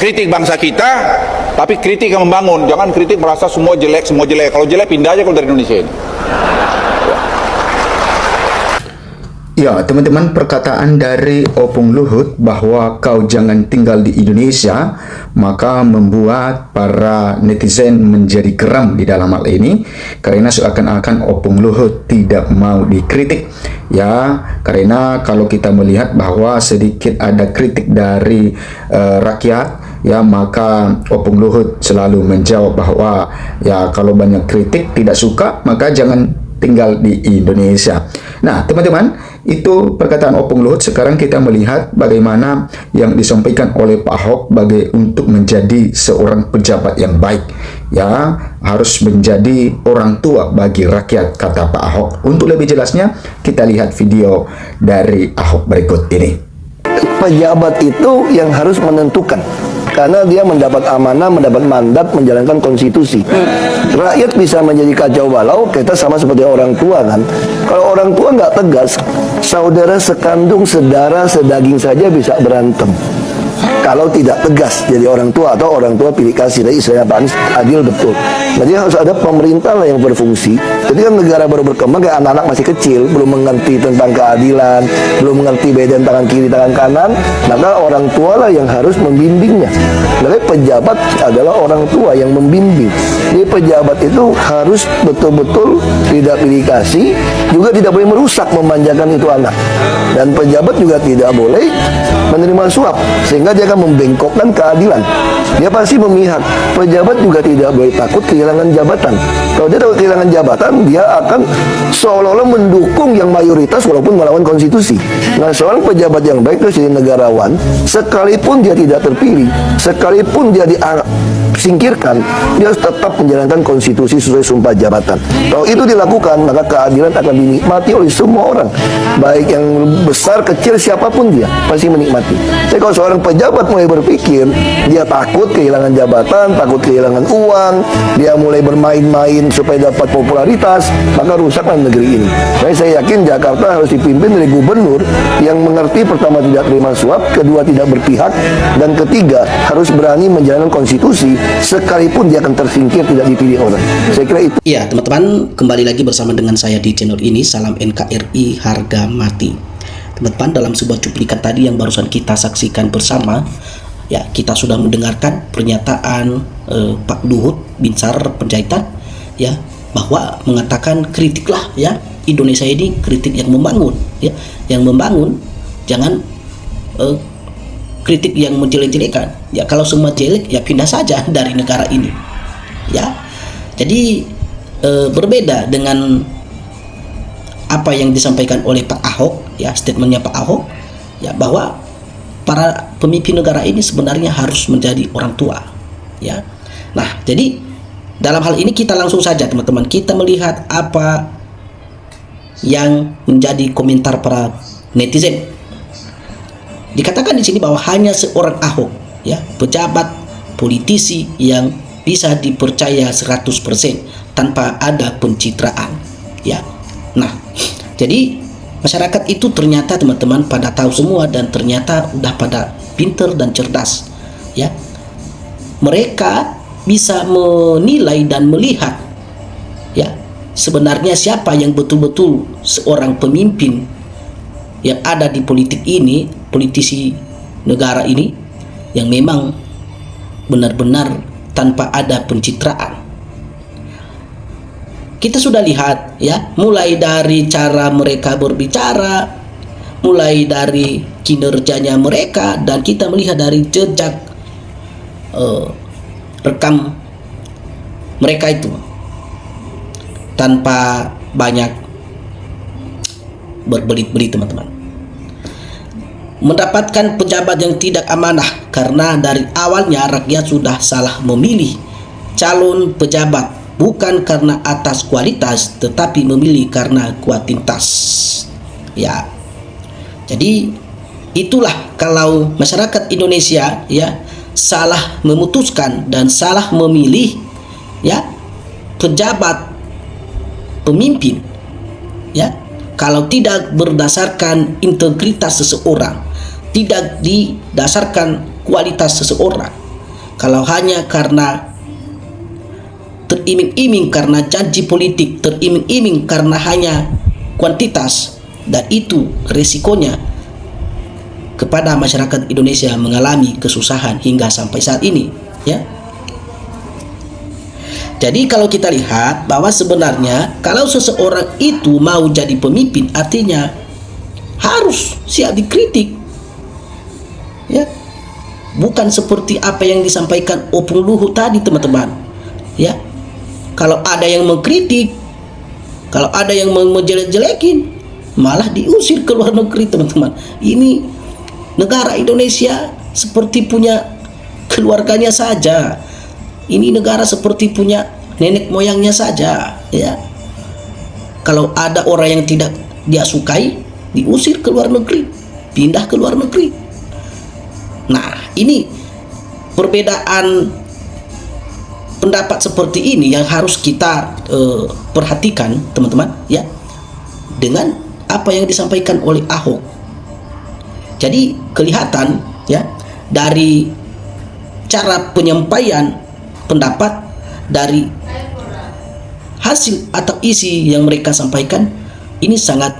kritik bangsa kita, tapi kritik yang membangun. Jangan kritik merasa semua jelek, semua jelek. Kalau jelek pindah aja kalau dari Indonesia ini. Ya, teman-teman, perkataan dari Opung Luhut bahwa kau jangan tinggal di Indonesia, maka membuat para netizen menjadi geram di dalam hal ini, karena seakan-akan Opung Luhut tidak mau dikritik. Ya, karena kalau kita melihat bahwa sedikit ada kritik dari rakyat, ya, maka Opung Luhut selalu menjawab bahwa ya kalau banyak kritik tidak suka, maka jangan tinggal di Indonesia. Nah, teman-teman, itu perkataan Opung Luhut. Sekarang kita melihat bagaimana yang disampaikan oleh Pak Ahok untuk menjadi seorang pejabat yang baik. Ya, harus menjadi orang tua bagi rakyat, kata Pak Ahok. Untuk lebih jelasnya, kita lihat video dari Ahok berikut ini. Pejabat itu yang harus menentukan, karena dia mendapat amanah, mendapat mandat menjalankan konstitusi. Rakyat bisa menjadi kacau balau, kita sama seperti orang tua kan. Kalau orang tua nggak tegas, saudara sekandung, sedara, sedaging saja bisa berantem. Kalau tidak tegas jadi orang tua, atau orang tua pilih kasih, dari istilahnya Pak Anies, adil betul. Jadi harus ada pemerintah lah yang berfungsi. Jadi kan negara baru berkembang, kayak anak-anak masih kecil, belum mengerti tentang keadilan, belum mengerti beda tangan kiri, tangan kanan, maka orang tua lah yang harus membimbingnya. Jadi pejabat adalah orang tua yang membimbing. Jadi pejabat itu harus betul-betul tidak pilih kasih, juga tidak boleh merusak, memanjakan itu anak. Dan pejabat juga tidak boleh menerima suap, sehingga dia akan membengkokkan keadilan. Dia pasti memihak. Pejabat juga tidak boleh takut kehilangan jabatan. Kalau dia takut kehilangan jabatan, dia akan seolah-olah mendukung yang mayoritas walaupun melawan konstitusi. Nah, seorang pejabat yang baik itu jadi negarawan, sekalipun dia tidak terpilih, sekalipun dia disingkirkan, dia harus tetap menjalankan konstitusi sesuai sumpah jabatan. Kalau itu dilakukan, maka keadilan akan dinikmati oleh semua orang, baik yang besar, kecil, siapapun dia pasti menikmati. Jadi kalau seorang pejabat mulai berpikir, dia takut kehilangan jabatan, takut kehilangan uang, dia mulai bermain-main supaya dapat popularitas, maka rusaklah negeri ini. Jadi saya yakin Jakarta harus dipimpin oleh gubernur yang mengerti, pertama tidak terima suap, kedua tidak berpihak, dan ketiga harus berani menjalankan konstitusi sekalipun dia akan tersingkir, tidak dipilih orang. Saya kira itu. Iya, teman-teman, kembali lagi bersama dengan saya di channel ini. Salam NKRI harga mati. Teman-teman, dalam sebuah cuplikan tadi yang barusan kita saksikan bersama, ya, kita sudah mendengarkan pernyataan Pak Luhut Binsar Panjaitan, ya, bahwa mengatakan kritiklah, ya, Indonesia ini kritik yang membangun, ya, yang membangun, jangan kritik yang menjelek-jelekan. Ya, kalau semua jelek, ya pindah saja dari negara ini, ya. Jadi berbeda dengan apa yang disampaikan oleh Pak Ahok, ya, statementnya Pak Ahok, ya, bahwa para pemimpin negara ini sebenarnya harus menjadi orang tua, ya. Nah, jadi dalam hal ini kita langsung saja, teman-teman, kita melihat apa yang menjadi komentar para netizen. Dikatakan di sini bahwa hanya seorang Ahok, ya, pejabat politisi yang bisa dipercaya 100% tanpa ada pencitraan, ya. Nah, jadi masyarakat itu ternyata, teman-teman, pada tahu semua dan ternyata udah pada pinter dan cerdas, ya. Mereka bisa menilai dan melihat, ya, sebenarnya siapa yang betul-betul seorang pemimpin yang ada di politik ini, politisi negara ini, yang memang benar-benar tanpa ada pencitraan. Kita sudah lihat, ya, mulai dari cara mereka berbicara, mulai dari kinerjanya mereka, dan kita melihat dari jejak rekam mereka itu tanpa banyak berbelit-belit, teman-teman. Mendapatkan pejabat yang tidak amanah karena dari awalnya rakyat sudah salah memilih calon pejabat, bukan karena atas kualitas tetapi memilih karena kuantitas, ya. Jadi itulah kalau masyarakat Indonesia, ya, salah memutuskan dan salah memilih, ya, pejabat pemimpin, ya, kalau tidak berdasarkan integritas seseorang, tidak didasarkan kualitas seseorang, kalau hanya karena teriming-iming, karena janji politik, teriming-iming karena hanya kuantitas, dan itu resikonya kepada masyarakat Indonesia mengalami kesusahan hingga sampai saat ini, ya. Jadi kalau kita lihat bahwa sebenarnya kalau seseorang itu mau jadi pemimpin, artinya harus siap dikritik, ya. Bukan seperti apa yang disampaikan Opung Luhut tadi, teman-teman, ya. Kalau ada yang mengkritik, kalau ada yang menjelek-jelekin, malah diusir ke luar negeri, teman-teman. Ini negara Indonesia seperti punya keluarganya saja. Ini negara seperti punya nenek moyangnya saja, ya. Kalau ada orang yang tidak dia sukai, diusir ke luar negeri, pindah ke luar negeri. Nah, ini perbedaan pendapat seperti ini yang harus kita perhatikan, teman-teman, ya, dengan apa yang disampaikan oleh Ahok. Jadi kelihatan, ya, dari cara penyampaian pendapat, dari hasil atau isi yang mereka sampaikan, ini sangat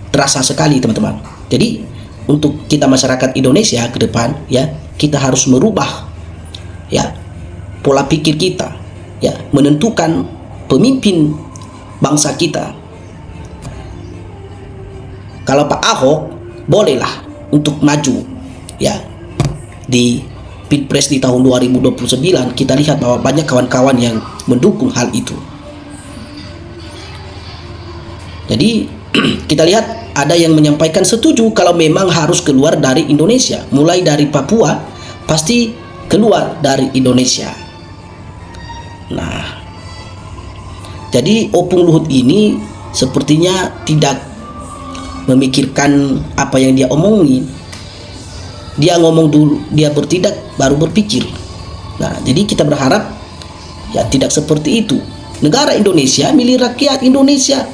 terasa sekali, teman-teman. Jadi untuk kita masyarakat Indonesia ke depan, ya, kita harus merubah, ya, pola pikir kita, ya, menentukan pemimpin bangsa kita. Kalau Pak Ahok bolehlah untuk maju, ya, di Pilpres di tahun 2029, kita lihat bahwa banyak kawan-kawan yang mendukung hal itu. Jadi kita lihat ada yang menyampaikan setuju kalau memang harus keluar dari Indonesia, mulai dari Papua pasti keluar dari Indonesia. Nah, jadi Opung Luhut ini sepertinya tidak memikirkan apa yang dia omongin. Dia ngomong dulu, dia bertindak, baru berpikir. Nah, jadi kita berharap ya tidak seperti itu. Negara Indonesia milik rakyat Indonesia.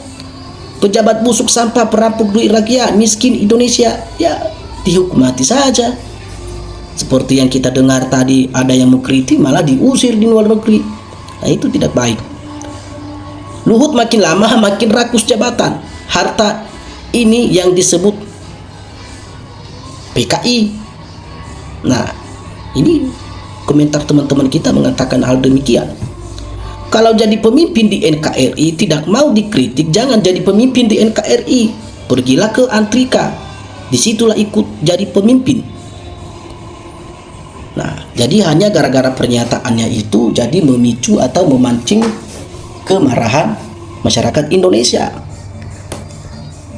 Pejabat busuk, sampah, perampok duit rakyat, miskin Indonesia, ya dihukum mati saja. Seperti yang kita dengar tadi, ada yang mengkritik malah diusir di luar negeri. Nah, itu tidak baik. Luhut makin lama makin rakus jabatan. Harta ini yang disebut PKI. Nah, ini komentar teman-teman kita mengatakan hal demikian. Kalau jadi pemimpin di NKRI tidak mau dikritik, jangan jadi pemimpin di NKRI. Pergilah ke Antrika, disitulah ikut jadi pemimpin. Nah, jadi hanya gara-gara pernyataannya itu jadi memicu atau memancing kemarahan masyarakat Indonesia.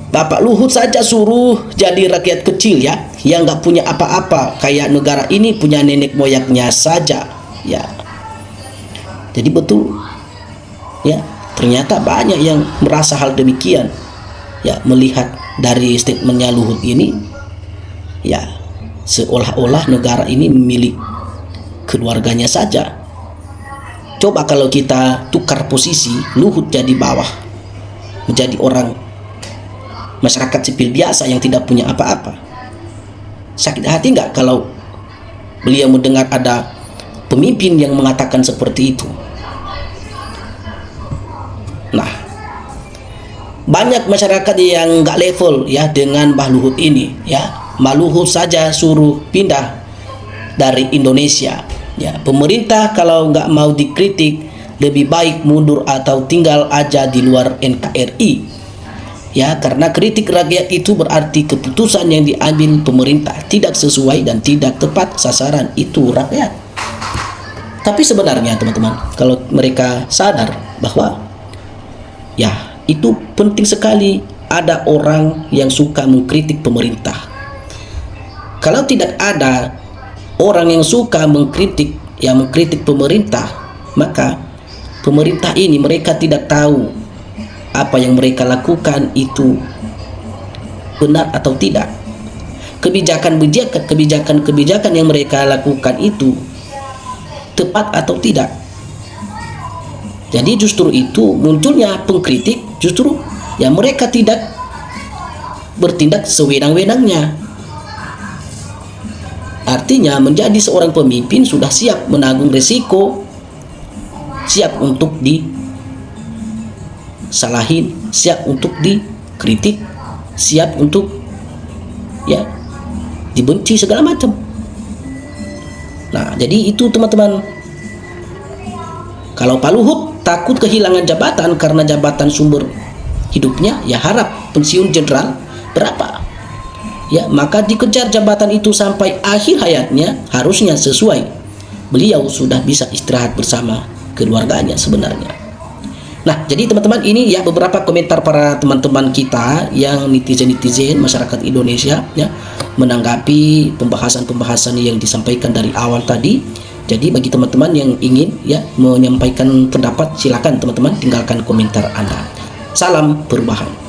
Bapak Luhut saja suruh jadi rakyat kecil, ya, yang nggak punya apa-apa, kayak negara ini punya nenek moyangnya saja, ya. Jadi betul, ya, ternyata banyak yang merasa hal demikian, ya, melihat dari statementnya Luhut ini, ya, seolah-olah negara ini milik keluarganya saja. Coba kalau kita tukar posisi, Luhut jadi bawah, menjadi orang masyarakat sipil biasa yang tidak punya apa-apa. Sakit hati nggak kalau beliau mendengar ada pemimpin yang mengatakan seperti itu? Nah, banyak masyarakat yang nggak level, ya, dengan Mbah Luhut ini, ya. Mbah Luhut saja suruh pindah dari Indonesia, ya. Pemerintah kalau nggak mau dikritik, lebih baik mundur atau tinggal aja di luar NKRI. Ya, karena kritik rakyat itu berarti keputusan yang diambil pemerintah tidak sesuai dan tidak tepat sasaran itu rakyat. Tapi sebenarnya, teman-teman, kalau mereka sadar bahwa ya itu penting sekali ada orang yang suka mengkritik pemerintah. Kalau tidak ada orang yang suka mengkritik, yang mengkritik pemerintah, maka pemerintah ini mereka tidak tahu apa yang mereka lakukan itu benar atau tidak. Kebijakan yang mereka lakukan itu tepat atau tidak. Jadi justru itu munculnya pengkritik, justru ya mereka tidak bertindak sewenang-wenangnya. Artinya menjadi seorang pemimpin sudah siap menanggung resiko, siap untuk disalahin, siap untuk dikritik, siap untuk dibenci segala macam. Nah, jadi itu teman-teman. Kalau Pak Luhut takut kehilangan jabatan karena jabatan sumber hidupnya, ya harap pensiun jenderal berapa? Ya, maka dikejar jabatan itu sampai akhir hayatnya, harusnya sesuai. Beliau sudah bisa istirahat bersama keluarganya sebenarnya. Nah, jadi teman-teman, ini ya beberapa komentar para teman-teman kita yang netizen-netizen masyarakat Indonesia ya menanggapi pembahasan-pembahasan yang disampaikan dari awal tadi. Jadi bagi teman-teman yang ingin ya menyampaikan pendapat, silakan teman-teman tinggalkan komentar Anda. Salam perubahan.